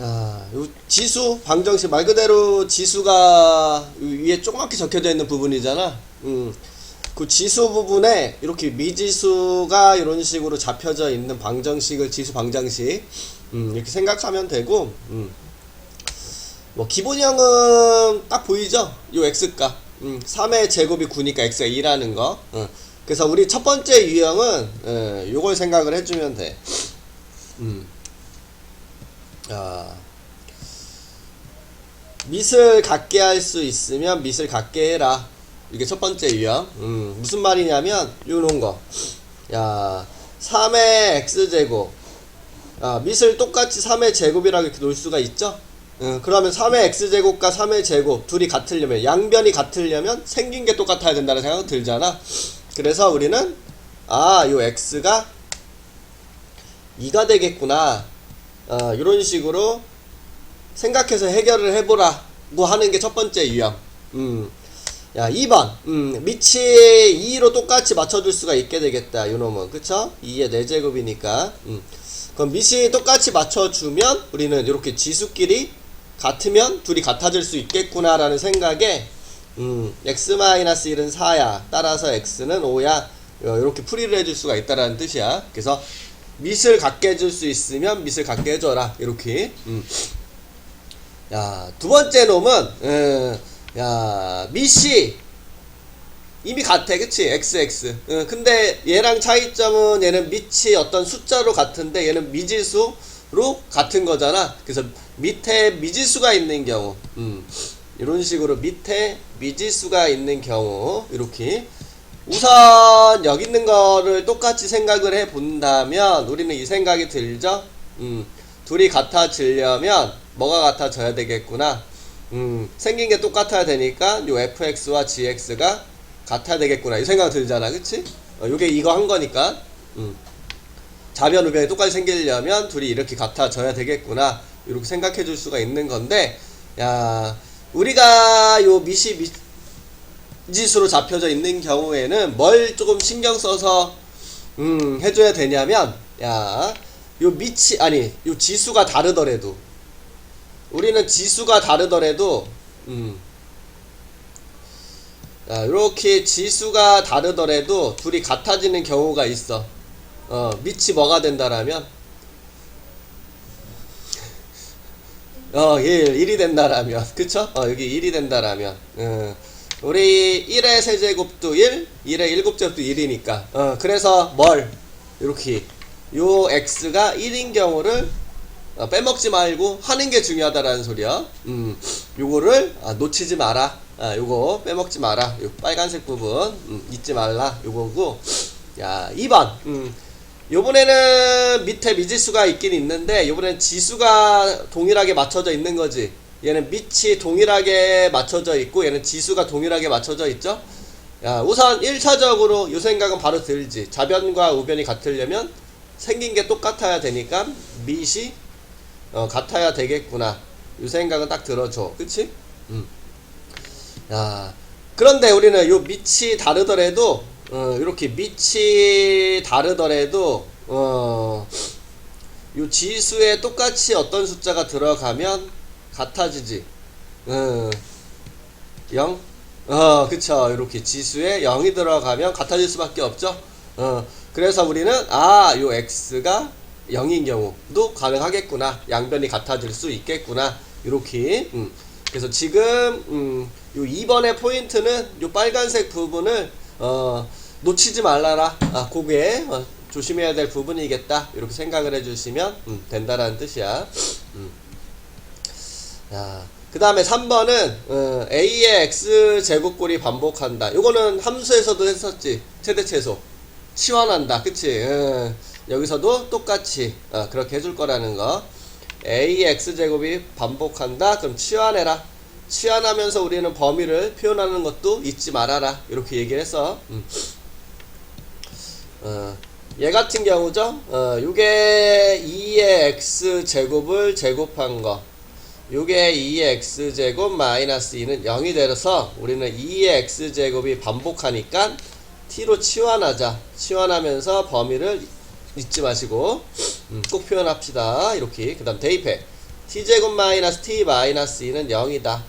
요 지수 방정식 말 그대로 지수가 위에 조그맣게 적혀져 있는 부분이잖아. 그 지수 부분에 이렇게 미지수가 이런 식으로 잡혀져 있는 방정식을 지수 방정식 이렇게 생각하면 되고, 뭐 기본형은 딱 보이죠? 요 x값 3의 제곱이 9니까 x가 2라는 거. 그래서 우리 첫 번째 유형은 요걸 생각을 해주면 돼. 밑을 갖게 할 수 있으면 밑을 갖게 해라. 이게 첫 번째 유형. 무슨 말이냐면 요런 거. 3의 x제곱. 밑을 똑같이 3의 제곱이라고 이렇게 놓을 수가 있죠. 그러면 3의 x제곱과 3의 제곱 둘이 같으려면, 양변이 같으려면 생긴 게 똑같아야 된다는 생각이 들잖아. 그래서 우리는 요 x가 2가 되겠구나, 이런 식으로 생각해서 해결을 해보라고 하는 게 첫 번째 유형. 2번 밑이 2로 똑같이 맞춰줄 수가 있게 되겠다, 요놈은. 그쵸? 2의 4제곱이니까. 그럼 밑이 똑같이 맞춰주면 우리는 이렇게 지수끼리 같으면 둘이 같아질 수 있겠구나 라는 생각에 x-1은 4야, 따라서 x는 5야, 이렇게 풀이를 해줄 수가 있다라는 뜻이야. 그래서 밑을 갖게 해줄 수 있으면 밑을 갖게 해줘라, 이렇게. 두 번째 놈은 밑이 이미 같아, 그치? xx. 근데 얘랑 차이점은 얘는 밑이 어떤 숫자로 같은데 얘는 미지수로 같은 거잖아. 그래서 밑에 미지수가 있는 경우, 이런 식으로 밑에 미지수가 있는 경우, 이렇게 우선 여기 있는 거를 똑같이 생각을 해 본다면 우리는 이 생각이 들죠. 둘이 같아지려면 뭐가 같아져야 되겠구나. 생긴 게 똑같아야 되니까 요 fx와 gx가 같아야 되겠구나, 이 생각 들잖아, 그치? 요게 이거 한 거니까. 좌변 우변이 똑같이 생기려면 둘이 이렇게 같아져야 되겠구나, 이렇게 생각해 줄 수가 있는 건데, 우리가 요 밑이 미지수로 잡혀져 있는 경우에는 뭘 조금 신경 써서 해줘야 되냐면, 요 밑이, 아니, 요 지수가 다르더라도, 우리는 지수가 다르더라도 이렇게 지수가 다르더라도 둘이 같아지는 경우가 있어. 밑이 뭐가 된다라면 1이 된다라면, 그쵸? 여기 1이 된다라면, 우리 1의 세제곱도 1, 1의 7제곱도 1이니까, 그래서 이렇게 요 x가 1인 경우를 빼먹지 말고 하는 게 중요하다라는 소리야. 요거를 놓치지 마라. 요거 빼먹지 마라. 요 빨간색 부분 잊지 말라, 요거고. 2번 요번에는 밑에 미지수가 있긴 있는데 요번엔 지수가 동일하게 맞춰져 있는 거지. 얘는 밑이 동일하게 맞춰져 있고 얘는 지수가 동일하게 맞춰져 있죠. 우선 1차적으로 요 생각은 바로 들지. 좌변과 우변이 같으려면 생긴 게 똑같아야 되니까 밑이 같아야 되겠구나, 이 생각은 딱 들어줘, 그치? 그런데 우리는 요 밑이 다르더라도, 이렇게 밑이 다르더라도, 요 지수에 똑같이 어떤 숫자가 들어가면 같아지지. 0? 그쵸. 이렇게 지수에 0이 들어가면 같아질 수밖에 없죠. 그래서 우리는, 요 x가 0인 경우도 가능하겠구나, 양변이 같아질 수 있겠구나, 이렇게. 그래서 지금 요 2번의 포인트는 요 빨간색 부분을 놓치지 말라라, 그게 조심해야 될 부분이겠다, 이렇게 생각을 해주시면 된다라는 뜻이야. 그 다음에 3번은 a의 x제곱꼴이 반복한다. 요거는 함수에서도 했었지. 최대최소 치환한다, 그치? 여기서도 똑같이 그렇게 해줄 거라는 거. a의 x제곱이 반복한다, 그럼 치환해라. 치환하면서 우리는 범위를 표현하는 것도 잊지 말아라, 이렇게 얘기를 했어. 얘 같은 경우죠. 요게 2의 x제곱을 제곱한 거, 요게 2의 x제곱 마이너스 2는 0이 되어서 우리는 2의 x제곱이 반복하니까 t로 치환하자. 치환하면서 범위를 잊지 마시고 꼭 표현합시다, 이렇게. 그 다음 대입해. t제곱 마이너스 t 마이너스 2는 0이다.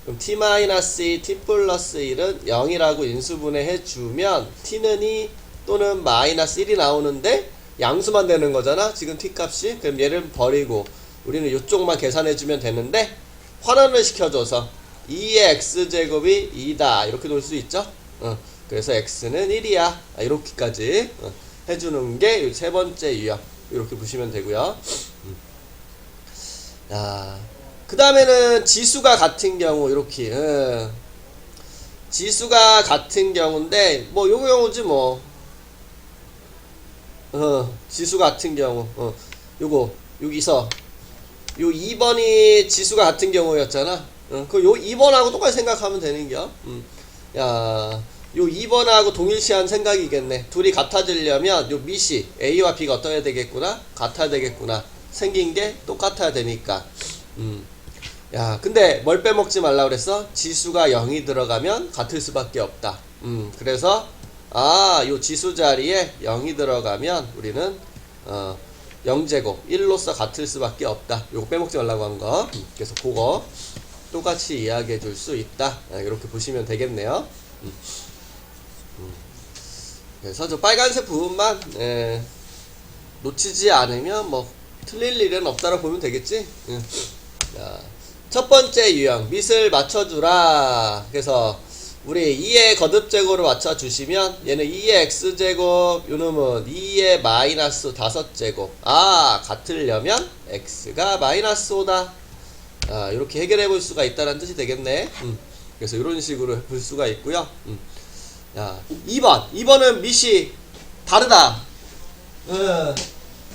그럼 t 마이너스 2, t 플러스 1은 0이라고 인수분해 해주면 t는 2 또는 마이너스 1이 나오는데 양수만 되는 거잖아 지금 t 값이. 그럼 얘를 버리고 우리는 이쪽만 계산해주면 되는데 환원을 시켜줘서 2의 x제곱이 2다 이렇게 놓을 수 있죠. 그래서 x는 1이야 이렇게까지 해주는 게 세 번째 유형. 이렇게 보시면 되고요. 그 다음에는 지수가 같은 경우 이렇게 지수가 같은 경우인데 뭐 요 경우지 뭐 지수 같은 경우 요거 여기서 요 2번이 지수가 같은 경우였잖아. 그 요 2번하고 똑같이 생각하면 되는겨. 야, 요 2번하고 동일시한 생각이겠네. 둘이 같아지려면 요 밑이 A와 B가 어떠해야 되겠구나? 같아야 되겠구나. 생긴 게 똑같아야 되니까. 야, 근데 뭘 빼먹지 말라 그랬어? 지수가 0이 들어가면 같을 수밖에 없다. 그래서 요 지수 자리에 0이 들어가면 우리는 0제곱 1로서 같을 수밖에 없다. 요거 빼먹지 말라고 한 거. 그래서 그거 똑같이 이야기해 줄 수 있다. 이렇게 보시면 되겠네요. 그래서 저 빨간색 부분만 놓치지 않으면 뭐 틀릴 일은 없다라고 보면 되겠지. 자, 첫 번째 유형 밑을 맞춰주라. 그래서 우리 2의 거듭제곱으로 맞춰주시면 얘는 2의 x제곱 요놈은 2의 마이너스 5제곱 같으려면 x가 마이너스 5다. 이렇게 해결해 볼 수가 있다는 뜻이 되겠네. 그래서 이런 식으로 볼 수가 있고요. 자, 2번은 밑이 다르다.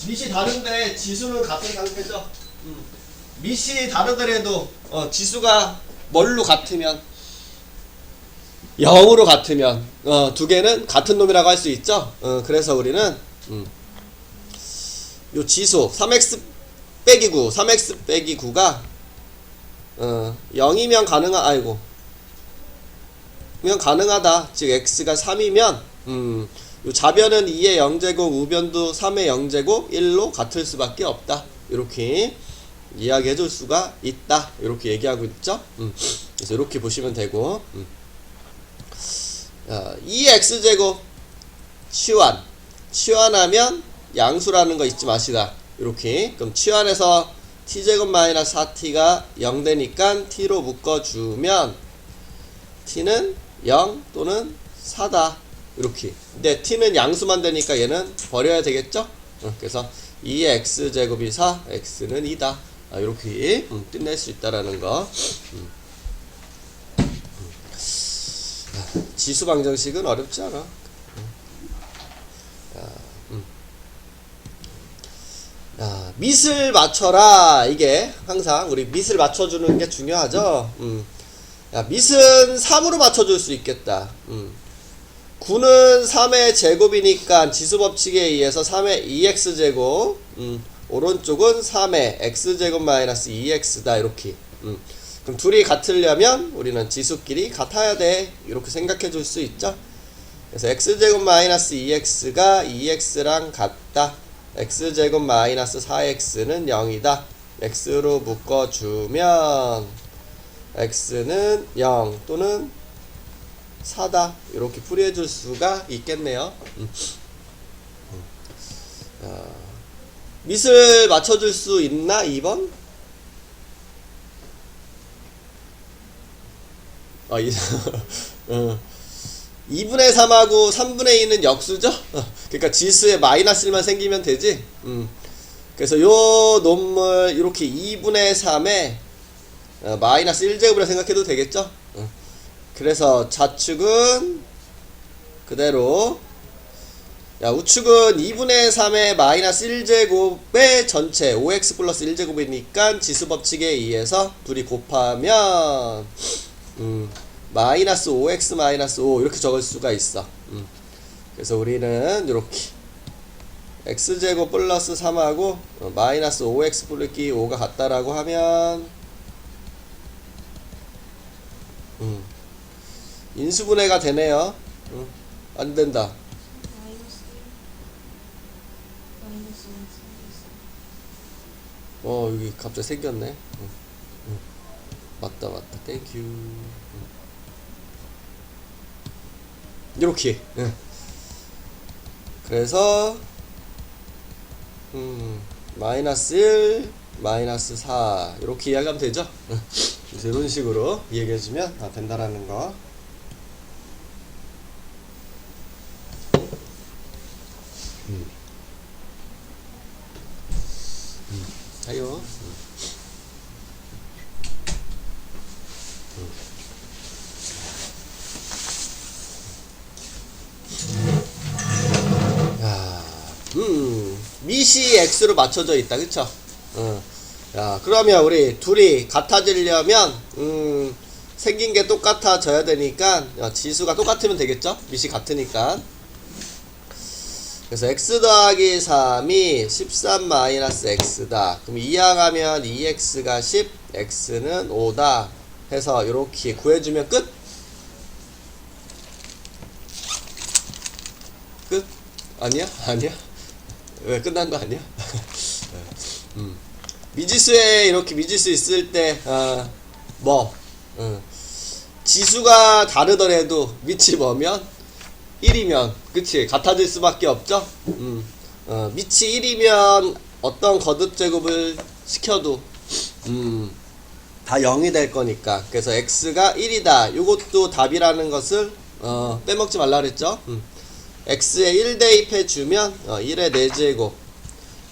밑이 다른데 지수는 같은 상태죠. 밑이 다르더라도 지수가 뭘로 같으면 0으로 같으면 두 개는 같은 놈이라고 할 수 있죠. 그래서 우리는 요 지수 3x 빼기 9 3x 빼기 9가 0이면 가능하다. 즉 x가 3이면 요 좌변은 2의 0제곱 우변도 3의 0제곱 1로 같을 수밖에 없다. 이렇게 이야기해 줄 수가 있다. 이렇게 얘기하고 있죠. 그래서 이렇게 보시면 되고 2의 x제곱 치환하면 양수라는 거 잊지 마시다. 이렇게 그럼 치환해서 t제곱 마이너스 4t가 0 되니까 t로 묶어주면 t는 0 또는 4다. 이렇게. 근데 t는 양수만 되니까 얘는 버려야 되겠죠? 그래서 2의 x제곱이 4, x는 2다. 이렇게 끝낼 수 있다라는 거. 지수 방정식은 어렵지 않아. 밑을 맞춰라. 이게 항상 우리 밑을 맞춰주는 게 중요하죠. 밑은 3으로 맞춰줄 수 있겠다. 9는 3의 제곱이니까 지수법칙에 의해서 3의 2x제곱 오른쪽은 3의 x제곱 마이너스 2x다. 이렇게 그럼 둘이 같으려면 우리는 지수끼리 같아야 돼. 이렇게 생각해 줄 수 있죠. 그래서 x제곱 마이너스 2x가 2x랑 같다. x제곱 마이너스 4x는 0이다. x로 묶어주면 x는 0 또는 4다. 이렇게 풀이해 줄 수가 있겠네요. 밑을 맞춰줄 수 있나? 2번? 2분의 3하고 3분의 2는 역수죠? 그러니까 지수에 마이너스 1만 생기면 되지? 그래서 요 놈을 이렇게 2분의 3에 마이너스 1제곱이라 생각해도 되겠죠? 그래서 좌측은 그대로 우측은 2분의 3의 마이너스 1제곱의 전체 5x 플러스 1제곱이니까 지수법칙에 의해서 둘이 곱하면 마이너스 5x 마이너스 5 이렇게 적을 수가 있어. 그래서 우리는 이렇게 x제곱 플러스 3하고 마이너스 5x 플러스 5가 같다라고 하면 인수분해가 되네요. 안된다. 여기 갑자기 생겼네. 맞다. 땡큐. 이렇게. 그래서 마이너스 1 마이너스 4 이렇게 이야기하면 되죠. 그래서 이런 식으로 이야기해주면 된다라는 거. 하요. 밑이 x로 맞춰져 있다, 그쵸? 야, 그러면 우리 둘이 같아지려면 생긴 게 똑같아져야 되니까 지수가 똑같으면 되겠죠? 밑이 같으니까. 그래서 x 더하기 3이 13 마이너스 x다. 그럼 이항하면 2x가 10, x는 5다 해서 이렇게 구해주면 끝? 끝? 아니야? 왜 끝난 거 아니야? 미지수에 이렇게 미지수 있을 때 지수가 다르더라도 밑이 뭐면 1이면 그치 같아질 수밖에 없죠. 밑이 1이면 어떤 거듭 제곱을 시켜도 다 0이 될 거니까. 그래서 x가 1이다. 요것도 답이라는 것을 빼먹지 말라 그랬죠. x에 1 대입해 주면 1의 4제곱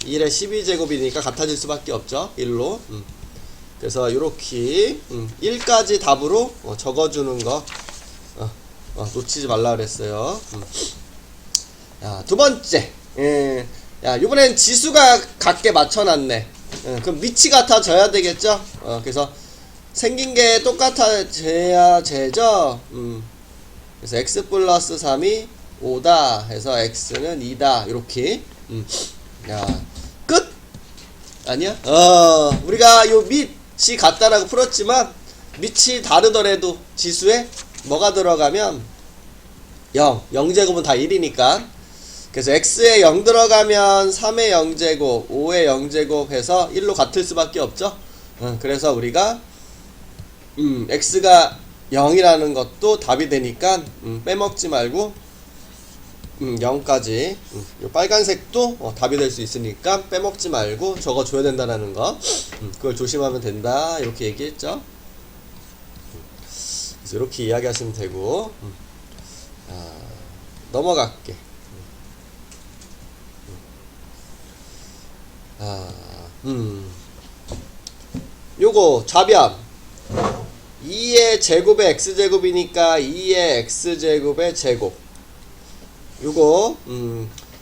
1의 12제곱이니까 같아질 수밖에 없죠. 1로. 그래서 요렇게 1까지 답으로 적어주는 거 놓치지 말라 그랬어요. 야, 두 번째. 야, 요번엔 지수가 같게 맞춰놨네. 그럼 밑이 같아져야 되겠죠. 그래서 생긴 게 똑같아져야 되죠. 그래서 x 플러스 3이 5다 해서 x는 2다 이렇게. 야, 끝? 아니야? 우리가 요 밑이 같다라고 풀었지만 밑이 다르더라도 지수에 뭐가 들어가면 0제곱은 다 1이니까. 그래서 x에 0 들어가면 3의 0제곱 5의 0제곱 해서 1로 같을 수밖에 없죠. 그래서 우리가 x가 0이라는 것도 답이 되니까 빼먹지 말고 0까지 요 빨간색도 답이 될 수 있으니까 빼먹지 말고 적어줘야 된다는 거. 그걸 조심하면 된다 이렇게 얘기했죠. 그래서 이렇게 이야기하시면 되고. 넘어갈게. 요거 좌변 2의 제곱의 x제곱이니까 2의 x제곱의 제곱. 요거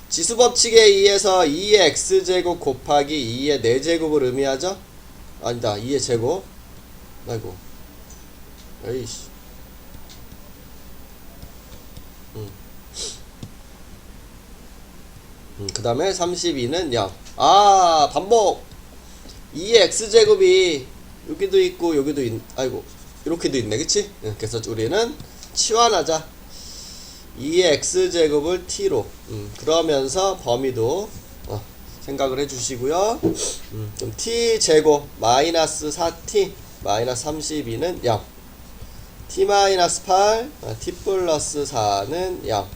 지수 법칙에 의해서 2의 x제곱 곱하기 2의 4제곱을 의미하죠? 아니다. 2의 제곱. 아이고. 에이씨. 그 다음에 32는 0. 반복. 2의 x제곱이 여기도 있고 여기도 아이고 이렇게도 있네, 그치? 그래서 우리는 치환하자. 2의 x제곱을 t로. 그러면서 범위도 생각을 해주시고요. 그럼 t제곱 마이너스 4t 마이너스 32는 0. t 마이너스 8 t 플러스 4는 0.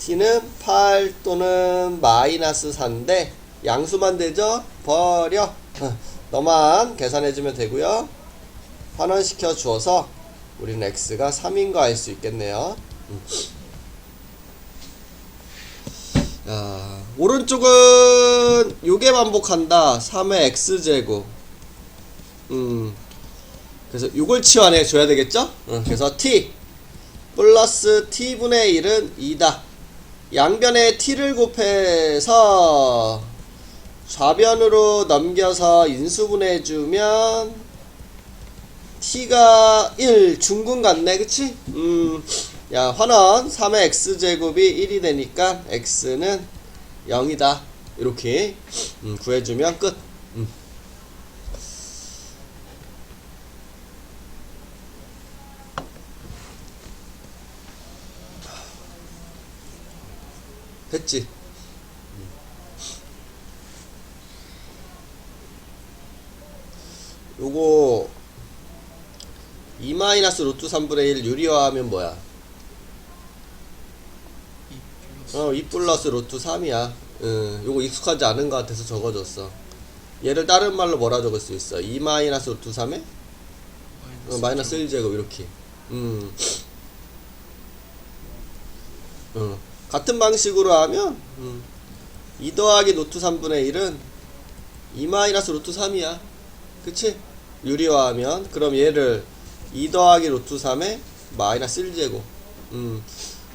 t는 8 또는 마이너스 4인데 양수만 되죠? 버려. 너만 계산해주면 되고요. 환원시켜 주어서 우리는 x가 3인 거 알 수 있겠네요. 오른쪽은 요게 반복한다. 3의 x제곱. 그래서 요걸 치환해 줘야 되겠죠? 그래서 t 플러스 t분의 1은 2다. 양변에 t를 곱해서 좌변으로 넘겨서 인수분해 주면 t가 1 중근 같네, 그치? 야, 환원 3의 x제곱이 1이 되니까 x는 0이다 이렇게 구해주면 끝. 됐지? 요거 2 마이너스 루트 3분의 1 유리화하면 뭐야? 2 플러스 루트 3이야. 요거 익숙하지 않은 것 같아서 적어줬어. 얘를 다른 말로 뭐라 적을 수 있어? 2 마이너스 루트 3에 마이너스 1제곱 이렇게. 같은 방식으로 하면 2 더하기 루트 3분의 1은 2 마이너스 루트 3이야. 그치? 유리화하면 그럼 얘를 2 더하기 루트 3에 마이너스 1제곱.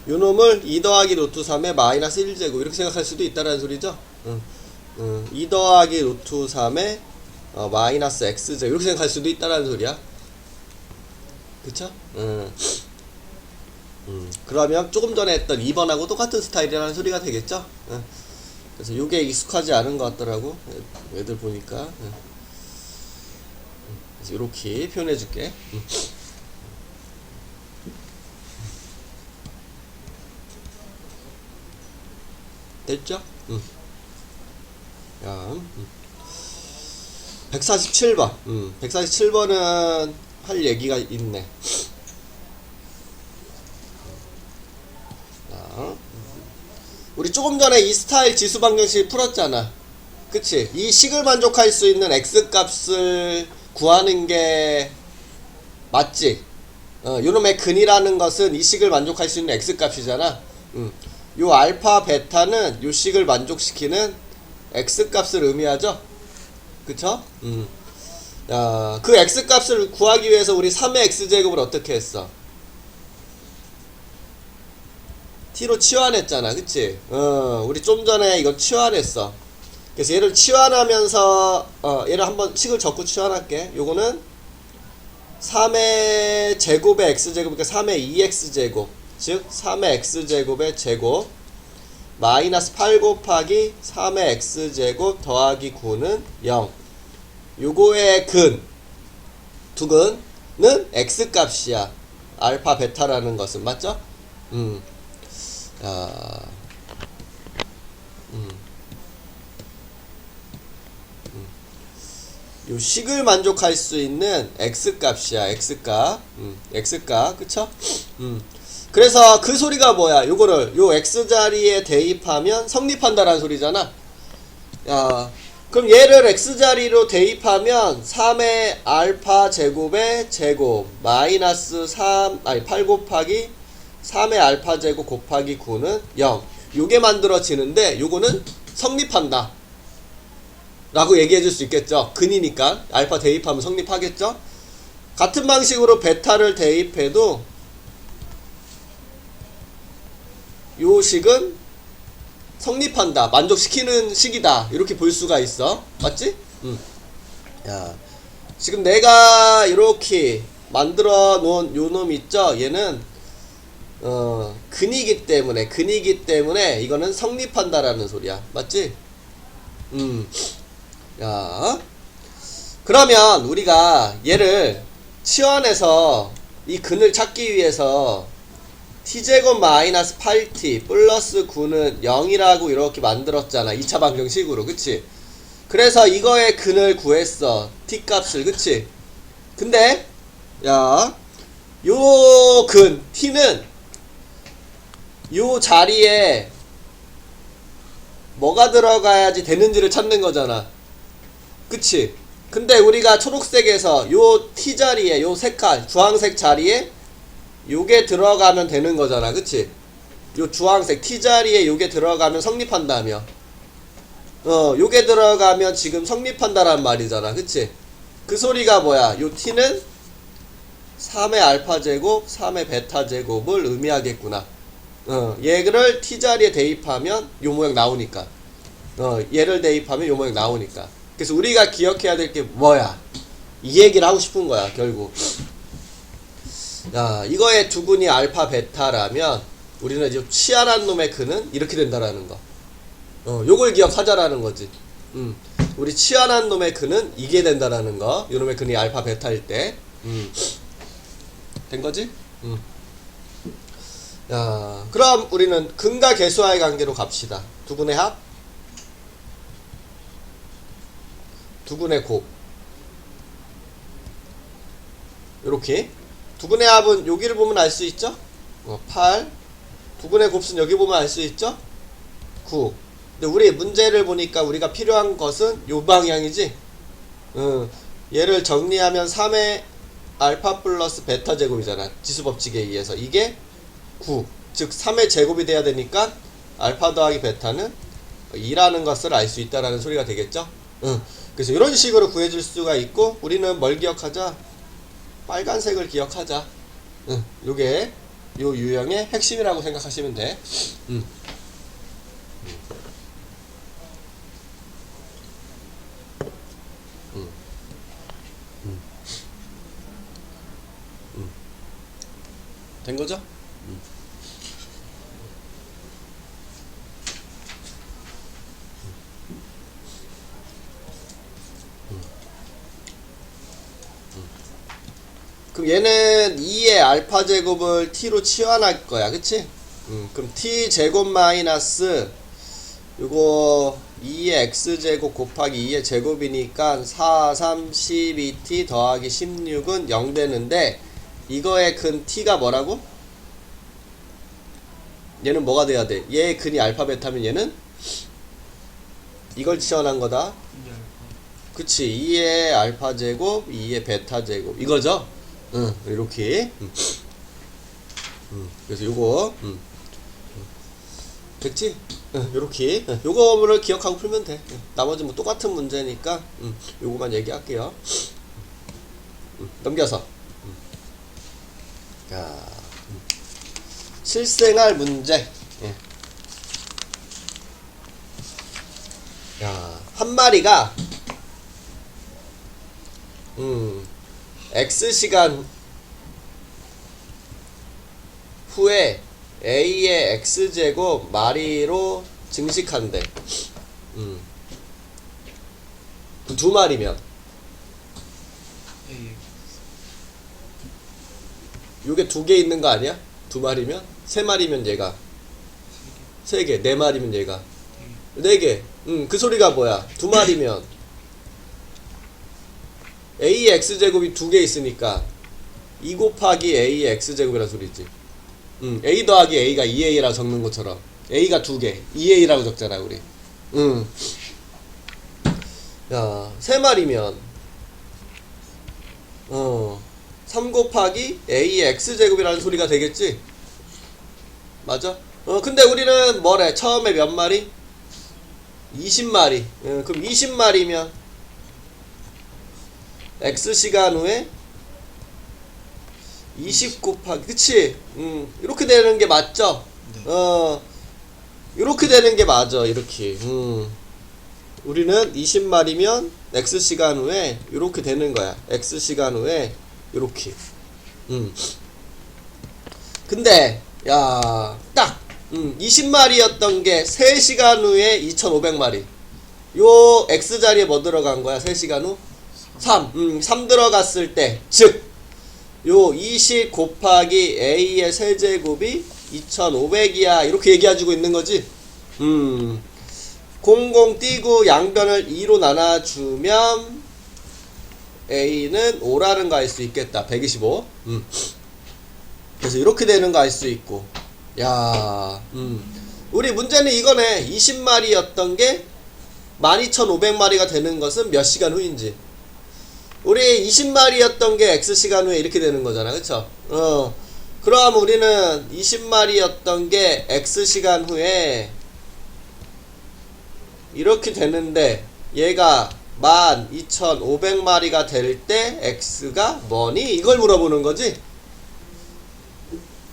요 놈을 2 더하기 루트 3에 마이너스 1제곱 이렇게 생각할 수도 있다는 소리죠. 2 더하기 루트 3에 마이너스 x제곱 이렇게 생각할 수도 있다는 소리야. 그쵸? 그러면 조금 전에 했던 2번하고 똑같은 스타일이라는 소리가 되겠죠? 그래서 요게 익숙하지 않은 것 같더라고. 애들 보니까. 그래서 이렇게 표현해 줄게. 됐죠? 147번. 147번은 할 얘기가 있네. 우리 조금 전에 이 스타일 지수 방정식 풀었잖아. 그치? 이 식을 만족할 수 있는 x 값을 구하는 게 맞지? 요놈의 근이라는 것은 이 식을 만족할 수 있는 x 값이잖아. 요 알파 베타는 요 식을 만족시키는 x 값을 의미하죠. 그쵸? 그 x 값을 구하기 위해서 우리 3의 x제곱을 어떻게 했어? t로 치환했잖아. 그치? 우리 좀 전에 이거 치환했어. 그래서 얘를 치환하면서 얘를 한번 식을 적고 치환할게. 요거는 3의 제곱의 x제곱, 그러니까 3의 2x제곱, 즉 3의 x제곱의 제곱 마이너스 8 곱하기 3의 x제곱 더하기 9는 0. 요거의 근, 두근은 x값이야. 알파 베타라는 것은. 맞죠? 요 식을 만족할 수 있는 x값이야. x값. x값. 그쵸? 그래서 그 소리가 뭐야? 요거를 요 x자리에 대입하면 성립한다라는 소리잖아. 그럼 얘를 x자리로 대입하면 3의 알파 제곱의 제곱 마이너스 8 곱하기 3의 알파 제곱 곱하기 9는 0. 요게 만들어지는데 요거는 성립한다 라고 얘기해 줄 수 있겠죠. 근이니까 알파 대입하면 성립하겠죠. 같은 방식으로 베타를 대입해도 요 식은 성립한다, 만족시키는 식이다 이렇게 볼 수가 있어. 맞지? 지금 내가 이렇게 만들어 놓은 요 놈 있죠. 얘는 근이기 때문에 이거는 성립한다라는 소리야. 맞지? 그러면 우리가 얘를 치환해서 이 근을 찾기 위해서 t제곱 마이너스 8t 플러스 9는 0이라고 이렇게 만들었잖아. 2차 방정식으로. 그치? 그래서 이거의 근을 구했어. t 값을. 그치? 근데 요 근 t는 요 자리에 뭐가 들어가야지 되는지를 찾는 거잖아. 그치? 근데 우리가 초록색에서 요 t 자리에 요 색깔 주황색 자리에 요게 들어가면 되는 거잖아. 그치? 요 주황색 t 자리에 요게 들어가면 성립한다며. 요게 들어가면 지금 성립한다란 말이잖아. 그치? 그 소리가 뭐야? 요 t는 3의 알파 제곱 3의 베타 제곱을 의미하겠구나. 얘를 t 자리에 대입하면 요 모양 나오니까. 얘를 대입하면 요 모양 나오니까. 그래서 우리가 기억해야 될 게 뭐야? 이 얘기를 하고 싶은 거야. 결국 이거의 두근이 알파 베타라면 우리는 이제 치환한 놈의 근은 이렇게 된다라는 거. 요걸 기억하자라는 거지. 우리 치환한 놈의 근은 이게 된다라는 거. 요 놈의 근이 알파 베타일 때. 된 거지? 그럼 우리는 근과 계수와의 관계로 갑시다. 두근의 합, 두근의 곱. 요렇게. 두근의 합은 여기를 보면 알 수 있죠? 8. 두근의 곱수는 여기 보면 알 수 있죠? 9. 근데 우리 문제를 보니까 우리가 필요한 것은 요 방향이지? 얘를 정리하면 3의 알파 플러스 베타 제곱이잖아. 지수법칙에 의해서. 이게 9. 즉 3의 제곱이 돼야 되니까 알파 더하기 베타는 2라는 것을 알 수 있다라는 소리가 되겠죠? 그래서 이런 식으로 구해줄 수가 있고, 우리는 뭘 기억하자? 빨간색을 기억하자. 요게 요 유형의 핵심이라고 생각하시면 돼. 된 거죠? 그럼 얘는 2의 알파 제곱을 t로 치환할 거야, 그치? 그럼 t 제곱 마이너스 요거 2의 x 제곱 곱하기 2의 제곱이니까 4, 3, 12t 더하기 16은 0 되는데, 이거의 근 t가 뭐라고? 얘는 뭐가 돼야 돼? 얘의 근이 알파 베타면 얘는 이걸 치환한 거다. 그치? 2의 알파 제곱, 2의 베타 제곱 이거죠? 이렇게. 그래서 요거 됐지? 요렇게. 요거를 기억하고 풀면 돼. 나머지 뭐 똑같은 문제니까 요거만 얘기할게요. 넘겨서. 자, 실생활 문제. 야, 한 마리가 X시간 후에 A의 X제곱 마리로 증식한대. 두 마리면 요게 두 개 있는 거 아니야? 두 마리면? 세 마리면 얘가 세 개, 네 마리면 얘가 네 개. 그 소리가 뭐야? 두 마리면 A의 X제곱이 두 개 있으니까 2 곱하기 A의 X제곱이라는 소리지. A 더하기 A가 2A라고 적는 것처럼 A가 두 개, 2A라고 적잖아, 우리. 야, 세 마리면 3 곱하기 A의 X제곱이라는 소리가 되겠지? 맞아? 근데 우리는 뭐래? 처음에 몇 마리? 20마리. 그럼 20마리면 X시간 후에 20 곱하기, 그치? 이렇게 되는 게 맞죠? 네. 이렇게 되는 게 맞아, 이렇게. 우리는 20마리면 X시간 후에 이렇게 되는 거야. X시간 후에 이렇게. 근데 야, 딱 20마리였던 게 3시간 후에 2500마리. 요 X자리에 뭐 들어간 거야? 3시간 후? 3 들어갔을 때, 즉 요 20 곱하기 A의 세제곱이 2500이야. 이렇게 얘기해주고 있는 거지. 00 띄고 양변을 2로 나눠주면 A는 5라는 거 알 수 있겠다. 125. 그래서 이렇게 되는 거 알 수 있고. 야, 우리 문제는 이거네. 20마리였던 게 12500마리가 되는 것은 몇 시간 후인지. 우리 20마리였던 게 X시간 후에 이렇게 되는 거잖아, 그쵸? 그럼 우리는 20마리였던 게 X시간 후에 이렇게 되는데, 얘가 12500마리가 될 때 X가 뭐니? 이걸 물어보는 거지?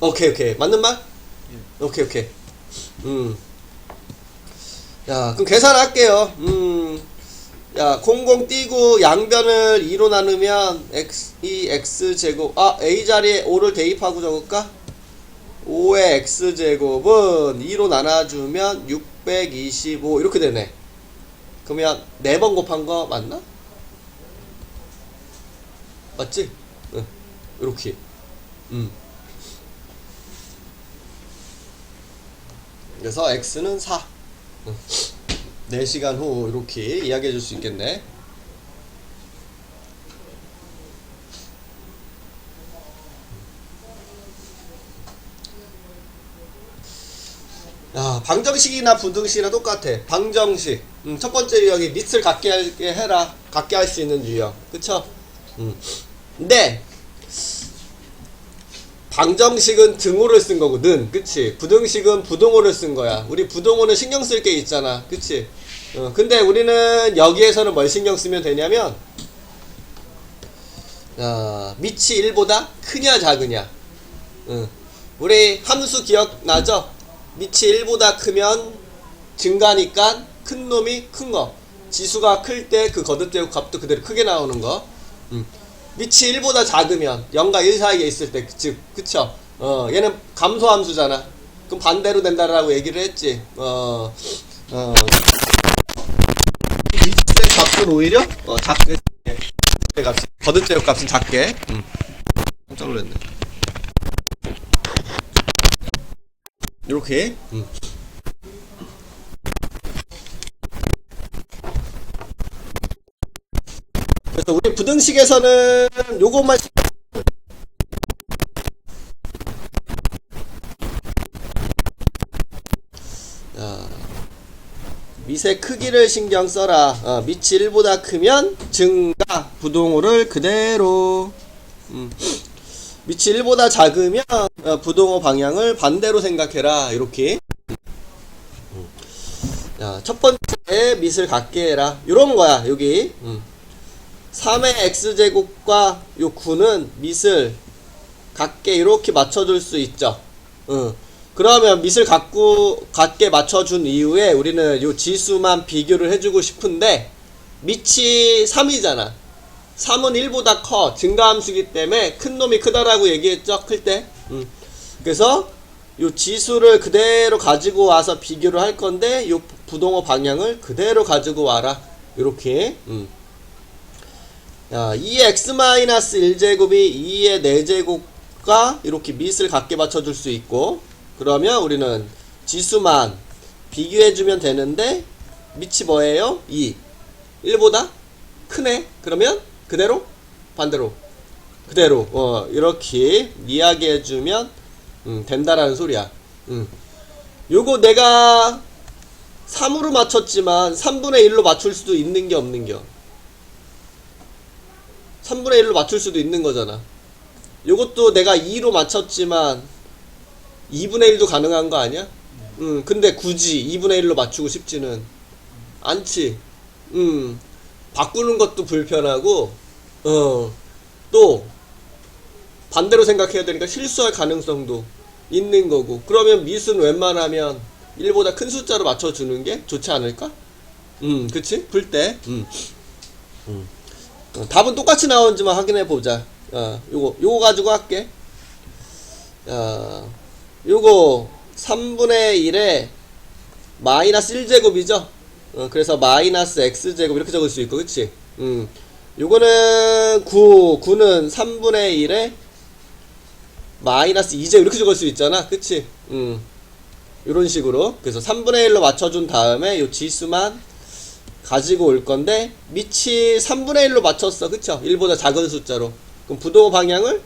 오케이. 맞는 말? 오케이. 야, 그럼 계산할게요. 야, 00 띄고 양변을 2로 나누면 X제곱, A 자리에 5를 대입하고 적을까? 5의 X제곱은 2로 나눠주면 625 이렇게 되네. 그러면 4번 곱한 거 맞나? 맞지? 응, 이렇게. 그래서 X는 4. 4시간 후 이렇게 이야기해 줄 수 있겠네. 방정식이나 부등식이나 똑같아. 방정식. 첫 번째 유형이 밑을 갖게 해라. 갖게 할 수 있는 유형. 그쵸? 근데, 방정식은 등호를 쓴 거고, 는. 그치? 부등식은 부동호를 쓴 거야. 우리 부동호는 신경 쓸 게 있잖아. 그치? 근데 우리는 여기에서는 뭘 신경 쓰면 되냐면, 밑이 1보다 크냐, 작으냐. 우리 함수 기억나죠? 밑이 1보다 크면 증가니까 큰 놈이 큰 거. 지수가 클 때 그 거듭제곱 값도 그대로 크게 나오는 거. 밑이 1보다 작으면 0과 1 사이에 있을 때, 그쵸? 얘는 감소함수잖아. 그럼 반대로 된다라고 얘기를 했지. 밑의 값은 오히려 작게. 거듭제곱 값은 작게. 깜짝 놀랐네. 이렇게. 그래서 우리 부등식에서는 요것만 밑의 크기를 신경 써라. 밑이 1보다 크면 증가 부동호를 그대로. 밑이 1보다 작으면 부동호 방향을 반대로 생각해라. 이렇게. 첫 번째 밑을 갖게 해라. 요런 거야. 여기 3의 x제곱과 요 9는 밑을 갖게 이렇게 맞춰줄 수 있죠. 그러면 밑을 갖게 맞춰준 이후에 우리는 요 지수만 비교를 해주고 싶은데 밑이 3이잖아. 3은 1보다 커. 증가함수기 때문에 큰 놈이 크다라고 얘기했죠. 클 때. 그래서 요 지수를 그대로 가지고 와서 비교를 할 건데 요 부동호 방향을 그대로 가지고 와라. 요렇게. 2의 x-1제곱이 2의 4제곱과 이렇게 밑을 갖게 맞춰줄 수 있고, 그러면 우리는 지수만 비교해주면 되는데 밑이 뭐예요? 2. 1보다 크네? 그러면 그대로? 반대로? 그대로 이렇게 이야기해주면 된다라는 소리야. 요거 내가 3으로 맞췄지만 3분의 1로 맞출 수도 있는 게 없는겨. 3분의 1로 맞출 수도 있는 거잖아. 요것도 내가 2로 맞췄지만 2분의 1도 가능한 거 아니야? 근데 굳이 2분의 1로 맞추고 싶지는 않지. 바꾸는 것도 불편하고, 또 반대로 생각해야 되니까 실수할 가능성도 있는 거고. 그러면 밑은 웬만하면 1보다 큰 숫자로 맞춰주는 게 좋지 않을까? 그치? 풀 때. 답은 똑같이 나오는지만 확인해 보자. 요거 가지고 할게. 요거 3분의 1에 마이너스 1제곱이죠? 그래서 마이너스 x제곱 이렇게 적을 수 있고, 그치? 요거는 9는 3분의 1에 마이너스 2제곱 이렇게 적을 수 있잖아. 그치? 요런 식으로. 그래서 3분의 1로 맞춰준 다음에 요 지수만 가지고 올 건데, 밑이 3분의 1로 맞췄어. 그쵸? 1보다 작은 숫자로. 그럼 부동호 방향을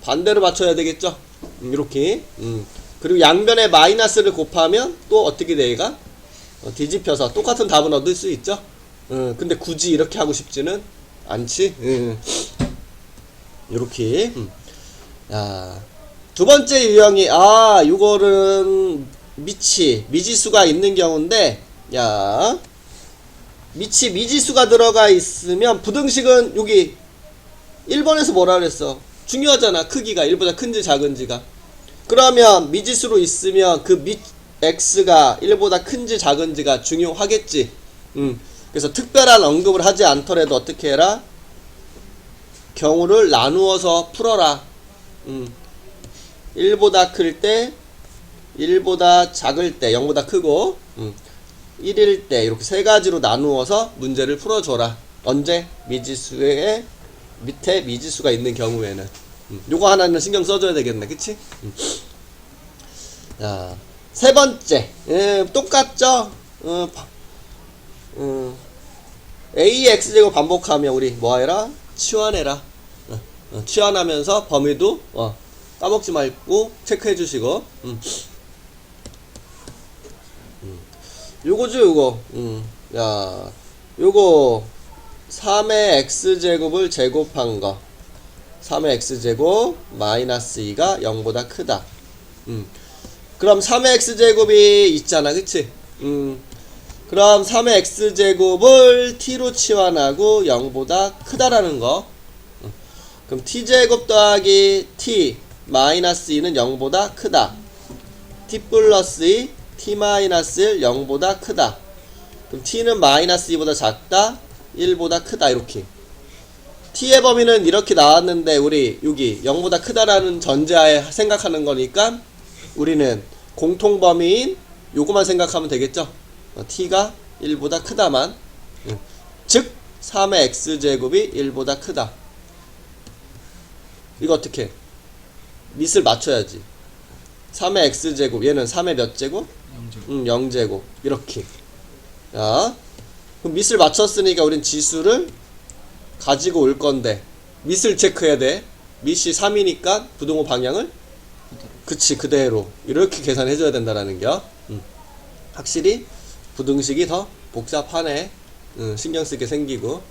반대로 맞춰야 되겠죠? 이렇게. 그리고 양변에 마이너스를 곱하면 또 어떻게 돼, 얘가? 뒤집혀서 똑같은 답은 얻을 수 있죠? 근데 굳이 이렇게 하고 싶지는 않지? 요렇게. 두 번째 유형이, 요거는 미지수가 있는 경우인데, 미지수가 들어가 있으면 부등식은 여기 1번에서 뭐라 그랬어? 중요하잖아. 크기가 1보다 큰지 작은지가. 그러면 미지수로 있으면 그 x가 1보다 큰지 작은지가 중요하겠지. 그래서 특별한 언급을 하지 않더라도 어떻게 해라? 경우를 나누어서 풀어라. 1보다 클 때, 1보다 작을 때, 0보다 크고 1일 때 이렇게 세 가지로 나누어서 문제를 풀어줘라. 언제? 미지수의 밑에 미지수가 있는 경우에는. 요거 하나는 신경 써줘야 되겠네. 그치? 세 번째. 똑같죠? AX제곱 반복하면 우리 뭐 해라? 치환해라. 치환하면서 범위도 까먹지 말고 체크해 주시고. 요거죠, 요거. 야, 요거 3의 x제곱을 제곱한 거. 3의 x제곱 마이너스 2가 0보다 크다. 그럼 3의 x제곱이 있잖아, 그치? 그럼 3의 x제곱을 t로 치환하고 0보다 크다라는 거. 그럼 t제곱 더하기 t 마이너스 2는 0보다 크다. t 플러스 2 t 마이너스 1 0보다 크다. 그럼 t는 마이너스 2보다 작다 1보다 크다. 이렇게 t의 범위는 이렇게 나왔는데 우리 여기 0보다 크다라는 전제하에 생각하는 거니까 우리는 공통범위인 요거만 생각하면 되겠죠. t가 1보다 크다만, 즉 3의 x제곱이 1보다 크다. 이거 어떻게 밑을 맞춰야지. 3의 x제곱, 얘는 3의 몇 제곱? 0제곱. 0제곱. 이렇게. 자, 그럼 밑을 맞췄으니까 우린 지수를 가지고 올 건데 밑을 체크해야 돼. 밑이 3이니까 부동호 방향을 그치 그대로 이렇게 계산해줘야 된다라는 겨. 확실히 부등식이 더 복잡하네. 신경 쓰게 생기고.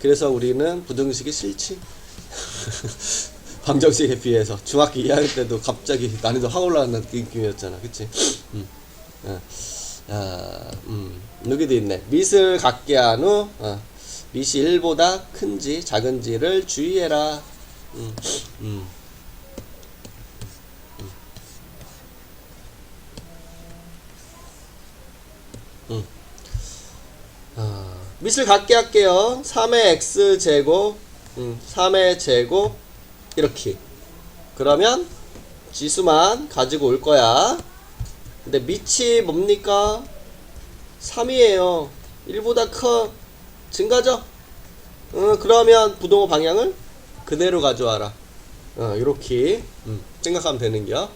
그래서 우리는 부등식이 싫지. 방정식에 비해서 중학교 2학년 때도 갑자기 난이도 확 올라가는 느낌이었잖아, 그치? 여기도 있네. 밑을 갖게 한 후 밑이 1보다 큰지 작은지를 주의해라. 밑을 갖게 할게요. 3의 x제곱 3의 제곱 이렇게. 그러면 지수만 가지고 올 거야. 근데 밑이 뭡니까? 3이에요 1보다 커 증가죠? 그러면 부동호 방향을 그대로 가져와라. 요렇게 생각하면 되는겨.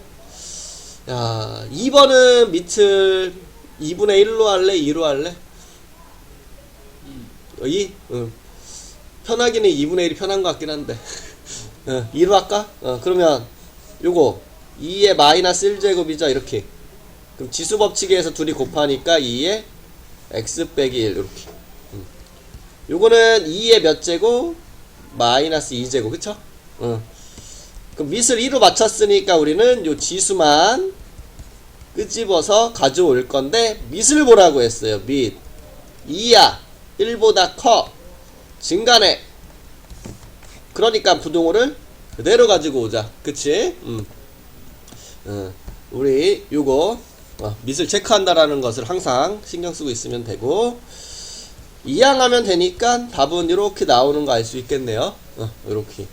야, 2번은 밑을 2분의 1로 할래? 2로 할래? 2? 편하기는 2분의 1이 편한 것 같긴 한데 2로 할까? 그러면 요거 2의 마이너스 1제곱이죠, 이렇게. 그럼 지수 법칙에서 둘이 곱하니까 2의 x 빼기 1 이렇게. 요거는 2의 몇 제곱? 마이너스 2제곱, 그쵸? 그럼 밑을 2로 맞췄으니까 우리는 요 지수만 끄집어서 가져올 건데 밑을 보라고 했어요. 밑 2야 1보다 커 증가네. 그러니까 부동호를 그대로 가지고 오자, 그치? 우리 요거 밑을 체크한다라는 것을 항상 신경 쓰고 있으면 되고, 이항하면 되니까 답은 이렇게 나오는 거 알 수 있겠네요. 이렇게.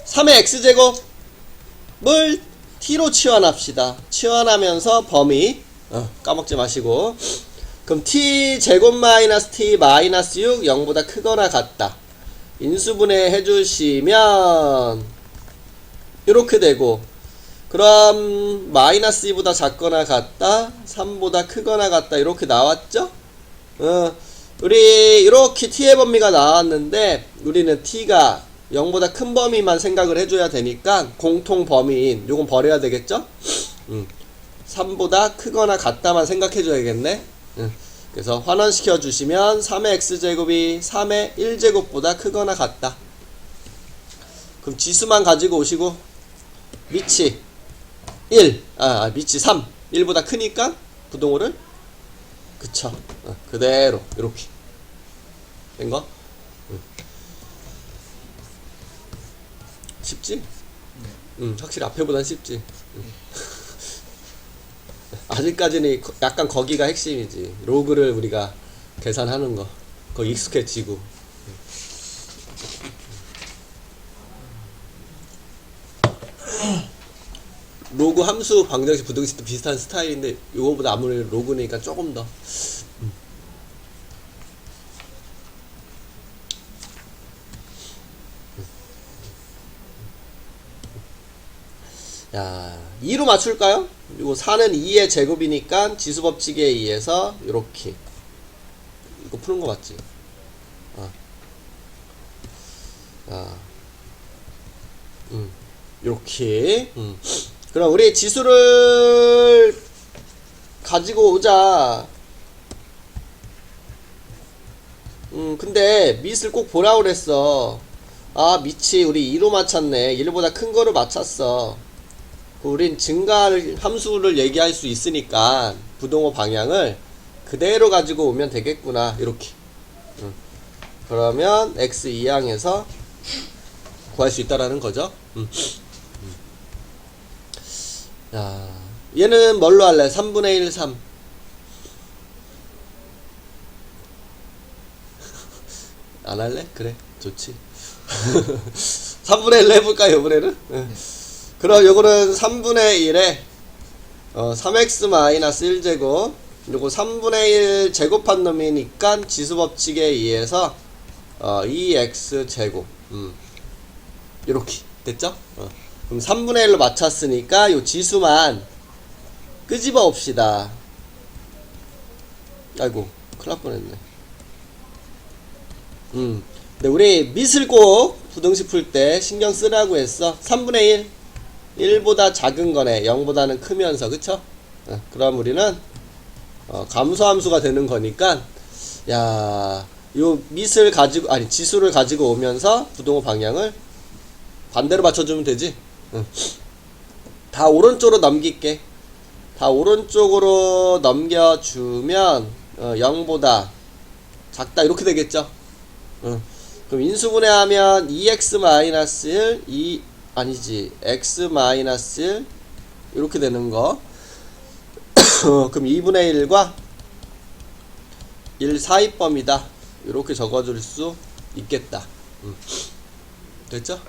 3의 x제곱을 t로 치환합시다. 치환하면서 범위 까먹지 마시고. 그럼 t 제곱 마이너스 t 마이너스 6 0보다 크거나 같다. 인수분해 해주시면 이렇게 되고, 그럼 마이너스 2보다 작거나 같다 3보다 크거나 같다 이렇게 나왔죠. 우리 이렇게 t의 범위가 나왔는데 우리는 t가 0보다 큰 범위만 생각을 해줘야 되니까 공통 범위인 요건 버려야 되겠죠. 3보다 크거나 같다만 생각해줘야겠네. 그래서 환원시켜 주시면 3의 x제곱이 3의 1제곱보다 크거나 같다. 그럼 지수만 가지고 오시고 밑이 1, 밑이 3, 1보다 크니까 부동호를 그쵸. 그대로 이렇게 된거. 쉽지? 확실히 앞에보단 쉽지. 아직까지는 약간 거기가 핵심이지. 로그를 우리가 계산하는 거 거기 익숙해지고. 로그 함수 방정식 부등식도 비슷한 스타일인데 요거보다 아무래도 로그니까 조금 더. 야, 2로 맞출까요? 이거 4는 2의 제곱이니까 지수법칙에 의해서 이렇게. 이거 푸는 거 맞지? 요렇게. 그럼 우리 지수를 가지고 오자. 근데 밑을 꼭 보라고 그랬어. 아, 밑이 우리 2로 맞췄네. 1보다 큰 거를 맞췄어. 우린 증가 함수를 얘기할 수 있으니까 부동호 방향을 그대로 가지고 오면 되겠구나. 이렇게. 그러면 x 이항에서 구할 수 있다라는 거죠. 야, 얘는 뭘로 할래? 3분의 1, 3. 안 할래? 그래, 좋지. 3분의 1로 해볼까, 요번에는? 그럼 요거는 3분의 1에 3x-1제곱, 요거 3분의 1 제곱한 놈이니까 지수법칙에 의해서 2x제곱. 요렇게 됐죠? 그럼 3분의 1로 맞췄으니까 요 지수만 끄집어 옵시다. 아이고, 큰일 날 뻔했네. 근데 우리 밑을 꼭 부등식 풀 때 신경 쓰라고 했어. 3분의 1 1보다 작은 거네. 0보다는 크면서. 그쵸? 그럼 우리는 감소함수가 되는 거니까, 야, 요 밑을 가지고, 아니 지수를 가지고 오면서 부동호 방향을 반대로 맞춰주면 되지. 다 오른쪽으로 넘길게. 다 오른쪽으로 넘겨주면 0보다 작다 이렇게 되겠죠. 그럼 인수분해하면 2x-1 아니지 x-1 이렇게 되는 거. 그럼 2분의 1과 1 사이범이다 이렇게 적어줄 수 있겠다. 됐죠?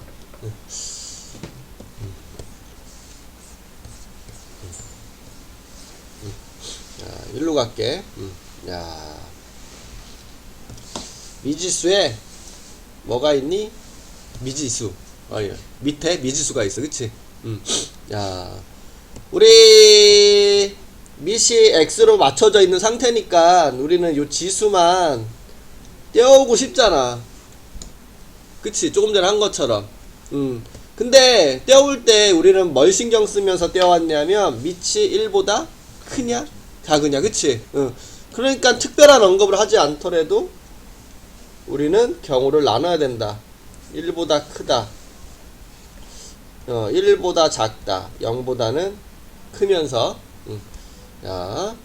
자, 일로 갈게. 야, 미지수에 뭐가 있니? 미지수. 예. 밑에 미지수가 있어. 그치? 야, 우리 밑이 x로 맞춰져 있는 상태니까 우리는 요 지수만 떼어오고 싶잖아. 그치? 조금 전에 한 것처럼. 근데 떼어올 때 우리는 뭘 신경 쓰면서 떼어왔냐면 밑이 1보다 크냐 작으냐. 그치? 그러니까 특별한 언급을 하지 않더라도 우리는 경우를 나눠야 된다. 1보다 크다, 1보다 작다, 0보다는 크면서. 자,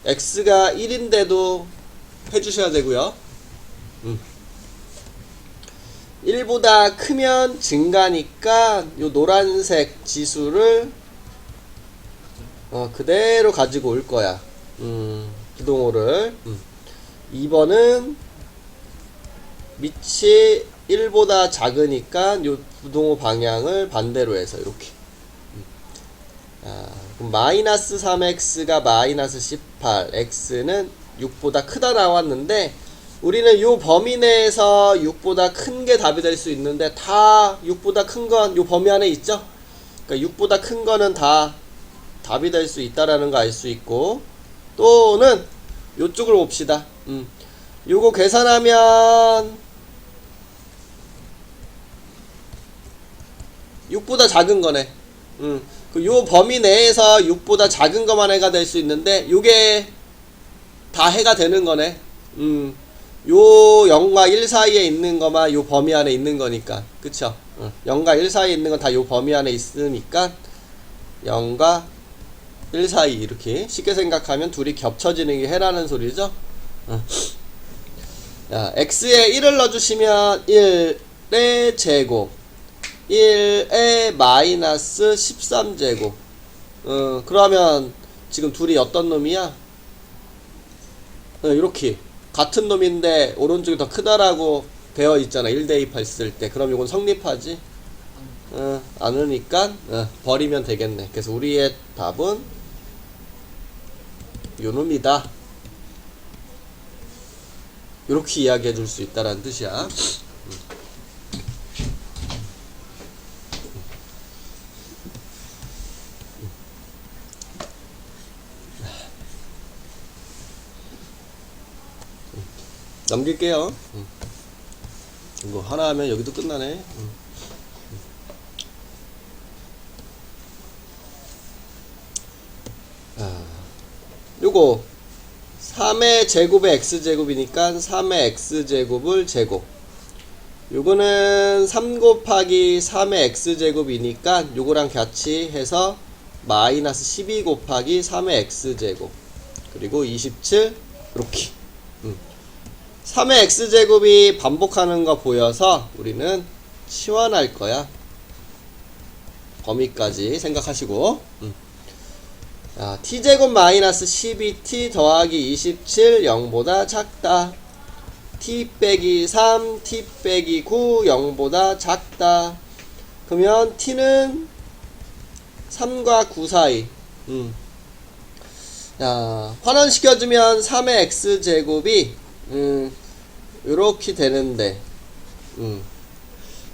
x가 1인데도 해주셔야 되고요. 1보다 크면 증가니까 요 노란색 지수를 그대로 가지고 올 거야. 부동호를. 2번은 밑이 1보다 작으니까 요 부동호 방향을 반대로 해서 이렇게. 그럼 마이너스 3x가 마이너스 18, x는 6보다 크다 나왔는데 우리는 요 범위 내에서 6보다 큰 게 답이 될 수 있는데 다 6보다 큰 건 요 범위 안에 있죠? 그러니까 6보다 큰 거는 다 답이 될 수 있다라는 거 알 수 있고, 또는 요쪽을 봅시다. 요거 계산하면 6보다 작은 거네. 요 범위 내에서 6보다 작은 것만 해가 될 수 있는데 요게 다 해가 되는 거네. 요 0과 1 사이에 있는 거만 요 범위 안에 있는 거니까. 그쵸? 0과 1 사이에 있는 건 다 요 범위 안에 있으니까 0과 1 사이 이렇게 쉽게 생각하면 둘이 겹쳐지는 게 해라는 소리죠. 자, x에 1을 넣어주시면 1의 제곱 1의 마이너스 13제곱. 그러면 지금 둘이 어떤 놈이야? 이렇게 같은 놈인데 오른쪽이 더 크다라고 되어 있잖아. 1 대입했을 때. 그럼 이건 성립하지? 않으니까 버리면 되겠네. 그래서 우리의 답은 요 놈이다. 이렇게 이야기해 줄 수 있다라는 뜻이야. 넘길게요. 이거 하나 하면 여기도 끝나네. 요거 3의 제곱의 x제곱이니까 3의 x제곱을 제곱. 요거는 3 곱하기 3의 x제곱이니까 요거랑 같이 해서 마이너스 12 곱하기 3의 x제곱. 그리고 27 이렇게. 3의 x제곱이 반복하는 거 보여서 우리는 치환할 거야. 범위까지 생각하시고. 자, t제곱 마이너스 12t 더하기 27 0보다 작다. t 빼기 3 t 빼기 9 0보다 작다. 그러면 t는 3과 9 사이. 자, 환원시켜주면 3의 x제곱이 요렇게 되는데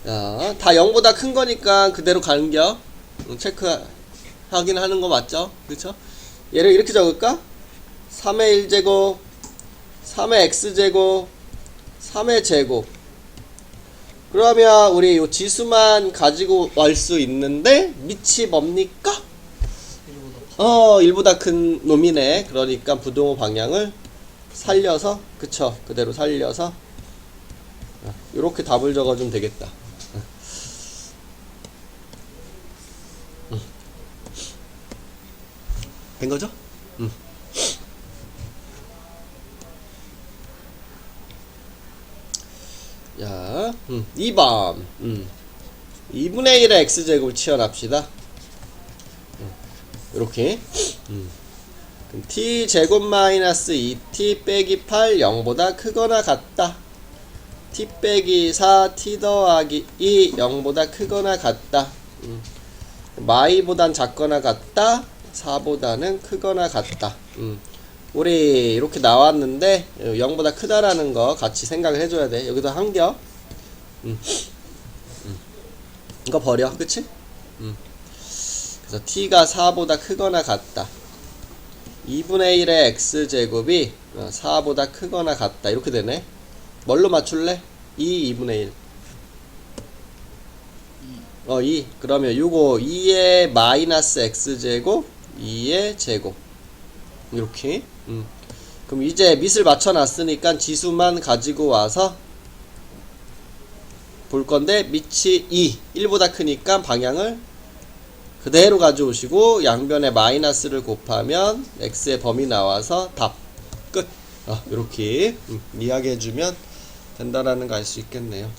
자, 다 0보다 큰 거니까 그대로 간겨. 체크 확인하는 거 맞죠? 그쵸? 얘를 이렇게 적을까? 3의 1제곱 3의 x제곱 3의 제곱. 그러면 우리 요 지수만 가지고 올 수 있는데 밑이 뭡니까? 1보다 큰 놈이네. 그러니까 부동호 방향을 살려서, 그쵸, 그대로 살려서 요렇게 답을 적어주면 되겠다. 된 거죠? 자, 2번 2분의 1의 x제곱을 치환합시다. 요렇게. 그럼 t제곱 마이너스 2t 빼기 8 0보다 크거나 같다. t 빼기 4 t 더하기 2 0보다 크거나 같다. 마이보단 작거나 같다. 4보다는 크거나 같다. 우리 이렇게 나왔는데 0보다 크다라는 거 같이 생각을 해줘야 돼. 여기도 한겨. 이거 버려. 그치? 그래서 t가 4보다 크거나 같다. 2분의 1의 x제곱이 4보다 크거나 같다. 이렇게 되네. 뭘로 맞출래? 2분의 1. 2. 그러면 요거 2의 마이너스 x제곱 2의 제곱. 이렇게. 그럼 이제 밑을 맞춰놨으니까 지수만 가지고 와서 볼 건데 밑이 2. 1보다 크니까 방향을 그대로 가져오시고 양변에 마이너스를 곱하면 x의 범위 나와서 답 끝. 이렇게 이야기해주면 된다라는 거 알 수 있겠네요.